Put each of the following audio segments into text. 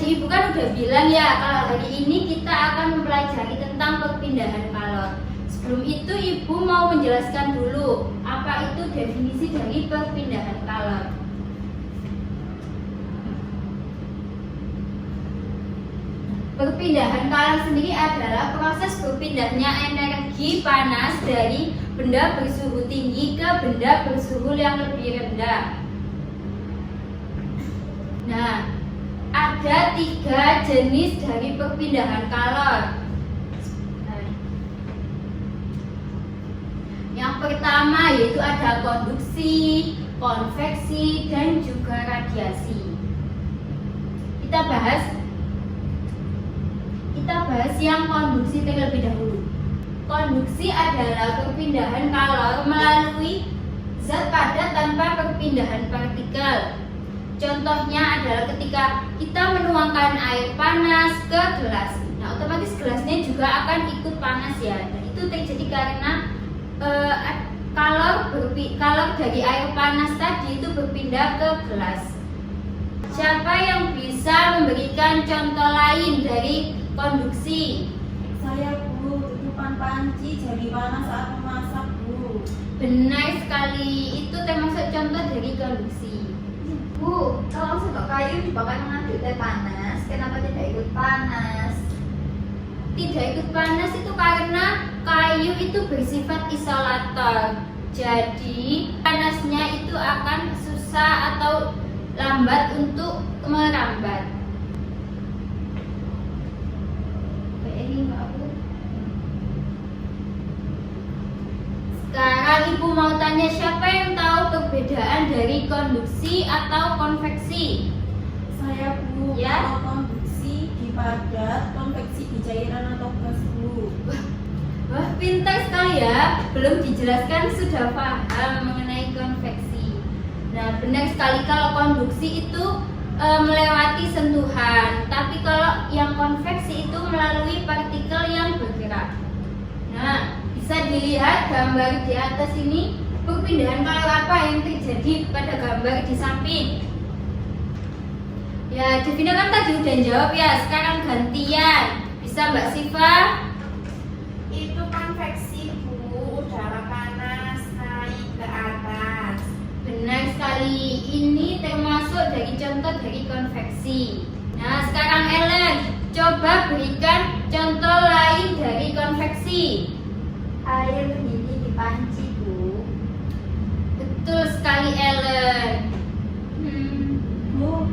tadi Ibu kan udah bilang ya kalau hari ini kita akan mempelajari tentang perpindahan kalor. Sebelum itu Ibu mau menjelaskan dulu apa itu definisi dari perpindahan kalor. Perpindahan kalor sendiri adalah proses berpindahnya energi panas dari benda bersuhu tinggi ke benda bersuhu yang lebih rendah. Nah, ada 3 jenis dari perpindahan kalor. Yang pertama yaitu ada konduksi, konveksi, dan juga radiasi. Kita bahas yang konduksi terlebih dahulu. Konduksi adalah perpindahan kalor melalui zat padat tanpa perpindahan partikel. Contohnya adalah ketika kita menuangkan air panas ke gelas. Nah, otomatis gelasnya juga akan ikut panas ya. Dan itu terjadi karena kalor dari air panas tadi itu berpindah ke gelas. Siapa yang bisa memberikan contoh lain dari konduksi? Saya, Bu. Tutupan panci jadi panas saat memasak, Bu. Benar sekali, itu termasuk contoh dari konduksi. Bu, kalau sendok kayu dibakar mengandung teh panas, kenapa tidak ikut panas? Tidak ikut panas itu karena kayu itu bersifat isolator. Jadi panasnya itu akan susah atau lambat untuk merambat. Sekarang Ibu mau tanya siapa yang tahu perbedaan dari konduksi atau konveksi? Saya, Bu. Ya. Kalau konduksi di padat, konveksi di cairan atau gas, Bu. Wah, pintar sekali ya. Belum dijelaskan sudah paham mengenai konveksi. Nah, benar sekali kalau konduksi itu melewati sentuhan, tapi kalau yang konveksi itu melalui partikel yang bergerak. Nah, bisa dilihat gambar di atas ini, perpindahan kalor apa yang terjadi pada gambar di samping. Ya, Devina kan tadi udah jawab ya, sekarang gantian. Bisa Mbak Siva? Itu konveksi, Bu. Udara panas naik ke atas. Benar sekali, ini termasuk dari contoh dari konveksi. Nah, sekarang Ellen, coba berikan contoh lain dari konveksi. Air mendidih di panci, Bu. Betul sekali Ellen. Bu,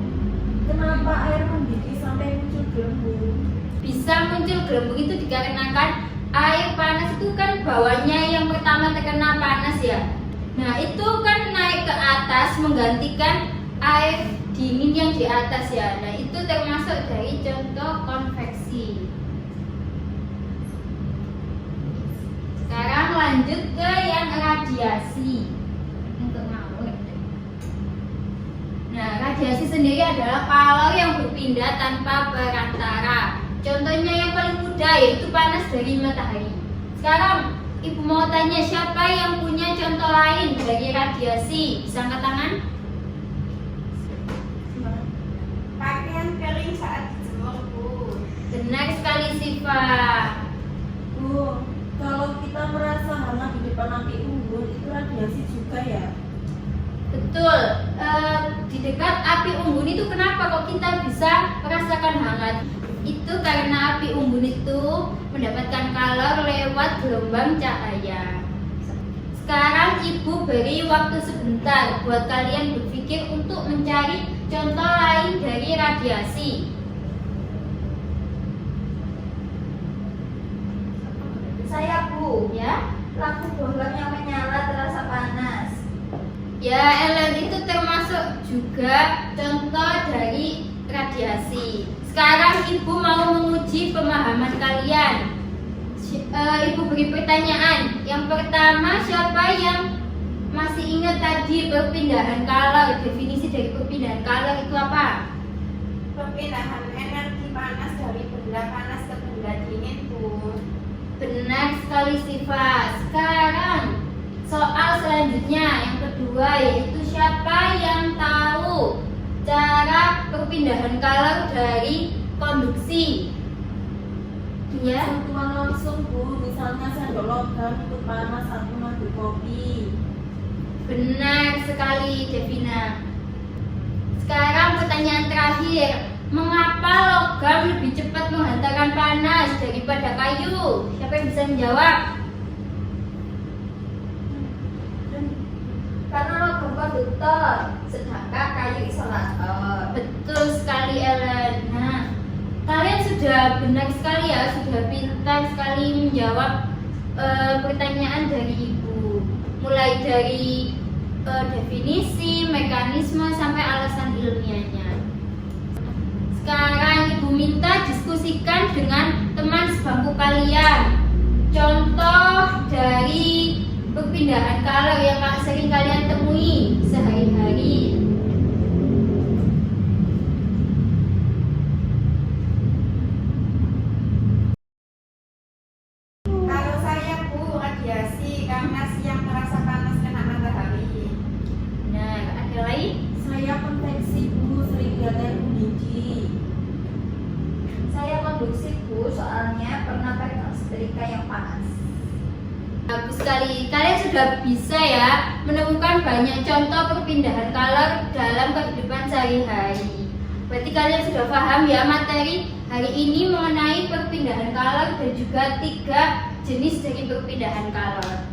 kenapa air mendidih sampai muncul gelembung? Bisa muncul gelembung itu dikarenakan air panas itu kan bawahnya yang pertama terkena panas ya. Nah, itu kan naik ke atas menggantikan air dingin yang di atas ya. Nah, itu termasuk dari contoh konveksi. Sekarang lanjut ke yang radiasi. Untuk ngawur. Nah, radiasi sendiri adalah kalor yang berpindah tanpa perantara. Contohnya yang paling mudah yaitu panas dari matahari. Sekarang Ibu mau tanya siapa yang punya contoh lain dari radiasi? Bisa angkat tangan? Pakaian kering saat dijemur, Bu. Benar sekali Siva. Bu, kalau kita merasa hangat di depan api unggun, itu radiasi juga ya? Betul. Di dekat api unggun itu kenapa kok kita bisa merasakan hangat? Itu karena api unggun itu mendapatkan kalor lewat gelombang cahaya. Sekarang Ibu beri waktu sebentar buat kalian berpikir untuk mencari contoh lain dari radiasi. Saya, Bu. Ya, Lampu bohlam yang menyala terasa panas. ya Ellen itu termasuk juga contoh dari radiasi. Sekarang Ibu mau menguji pemahaman kalian. Ibu beri pertanyaan. Yang pertama, siapa yang masih ingat tadi perpindahan kalor? Definisi dari perpindahan kalor itu apa? Perpindahan energi panas dari benda panas ke benda dingin, Bu. Benar sekali Siva. Sekarang soal selanjutnya yang kedua yaitu siapa yang tahu cara perpindahan kalor dari konduksi. Ya, Sentuhan langsung Bu, misalnya sendok logam ikut panas atau madu kopi. benar sekali Devina. Sekarang pertanyaan terakhir, mengapa logam lebih cepat menghantarkan panas daripada kayu? Siapa yang bisa menjawab? Karena logam konduktor, sedangkan kayu isolator. Betul sekali Ellen. Nah, kalian sudah benar sekali ya, sudah pintar sekali menjawab pertanyaan dari Ibu. Mulai dari definisi, mekanisme, sampai alasan ilmiahnya. Sekarang Ibu minta diskusikan dengan teman sebangku kalian. Contoh dari perpindahan kalor yang sering kalian temui sehari-hari. Kalau saya Bu, radiasi karena siang terasa panas kena matahari. Nah, ada lain? Saya konveksi Bu, sering lihat air mendidih. Saya konduksi Bu, soalnya pernah pegang setrika yang panas. Bagus sekali. Kalian sudah bisa ya menemukan banyak contoh perpindahan kalor dalam kehidupan sehari-hari. Berarti kalian sudah paham ya materi hari ini mengenai perpindahan kalor dan juga 3 jenis dari perpindahan kalor.